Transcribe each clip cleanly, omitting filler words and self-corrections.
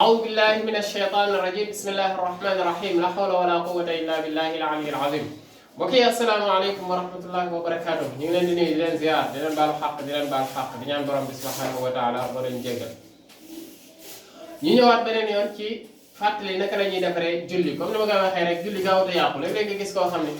أعوذ بالله من الشيطان الرجيم بسم الله الرحمن الرحيم لا حول ولا قوة إلا بالله العلي العظيم mbokki asalaamaaleykum wa rahmatullahi wa barakaatu ñu ngi leen di nuyu di leen ziar di leen baalu xaq di leen baal xaq di ñaan borom bi subhanahu wa taala boo leen jéggal ñu ñëwaat beneen yoon ci fàttali naka la ñuy defaree julli comme ni ma koy waxee rek julli gaawut a yàqu léeg-léeg nga gis koo xam ne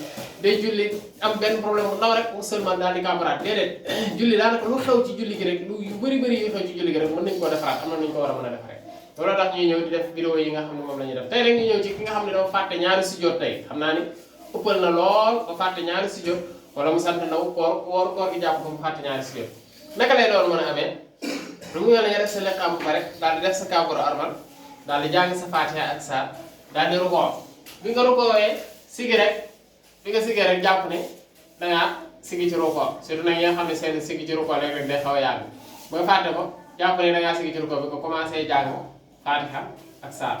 day julli am benn problème bu ndaw rek mu seulement daal di kàmbaraat déedéet julli daanaka lu xew ci julli gi rek lu yu bëri yu xew ci julli gi rek mën nañu koo defaraat am na nañu ko war a mën a defaree loolu tax ñuy ñëw di def vidéo yi nga xam ne moom la ñuy def tey rek ñu ñëw ci ki nga xam ne dafa fàtte ñaari sujjóot tey xam naa ni ëppal na lool ba fàtte ñaari sujjóot wala mu sant ndaw koor gi jàpp ko mu fàtte ñaari sujjóot naka lay loolu mën a amee lu mu nga def sa lekkaam ba pare daal di def sa kàbbaru armal daal di jàng sa faatiha ak sa daal di rukoo bi nga rukoowee sigi rek bi nga sigee rek jàpp ne dangaa sigi ci rukoo surtout nag ñi nga xam ne seen sigi ci rukoo rek day xaw a yàgg booy fàtte ko jàpp ne dangaa sigi ci rukoo bi ko commencé jàng faatiha ak saar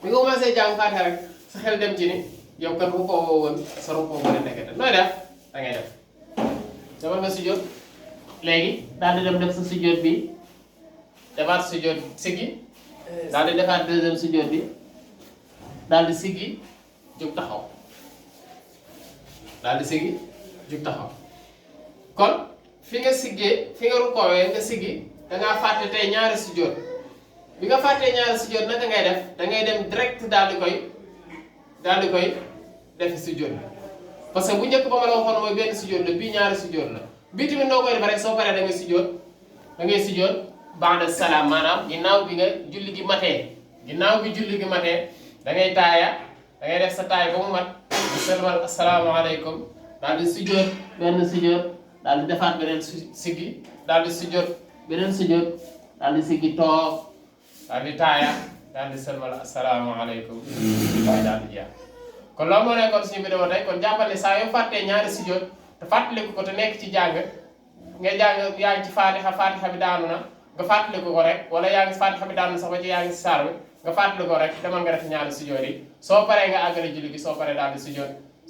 bi nga commencé jàng faatiha rek sa xel dem ci ni yow kat rukoo woo woon sa rukoo ba ne nekkete nooy def da ngay def demal nga sujjóot léegi daal di dem def sa sujjóot bi defaat sujjóot siggi daal di defaat deuxième sujjóot bi daal di siggi jóg taxaw daal di siggi jóg taxaw kon fi nga siggee fi nga rukoowee nga siggi dangaa fàtte tey ñaari sujjóot bi nga fàttee ñaari sujjóot naka ngay def da ngay dem direct daal di koy def sujjóot bi parce que bu njëkk ba ma la waxoon mooy benn sujjóot la bii ñaari sujjóot la bii tamit noo koy def rek soo paree da ngay sujjóot ba'da salaam maanaam ginnaaw bi nga julli gi matee da ngay taaya da ngay def sa taaya ba mu mat di sëlmal asalaamaaleykum daal di sujjóot benn sujjóot daal di defaat beneen siggi daal di sujjóot beneen sujjóot daal di siggi toog daal di taaya daal di sëlmal asalaamaaleykum waaye daal di jeex kon loolu moo nekkoon suñu vidéo tey kon jàppal ne saa yoo fàttee ñaari sujjóot te fàttaliku ko te nekk ci jàng nga jàng yaa ngi ci faatixa bi daanu na nga fàttaliku ko rek wala yaa ngi si faatixa bi daanu na sax ba ci yaa ngi si saar bi nga fàttaliku ko rek demal nga def ñaari sujjóot yi soo paree nga àggale julli gi soo paree daal di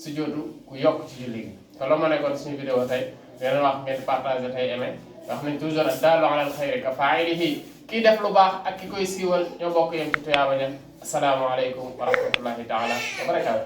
sujjóotu ku yokk ci julli gi kon loolu moo nekkoon suñu vidéo tey ngeen wax ngeen partagé tey aimé wax nañ toujours ad-daallu alal xayri ka faa'ilihi kii def lu baax ak ki koy siiwal ñoo bokk yem ci tuyaaba ñam asalaamaaleykum wa rahmatullahi taala wa barakaatu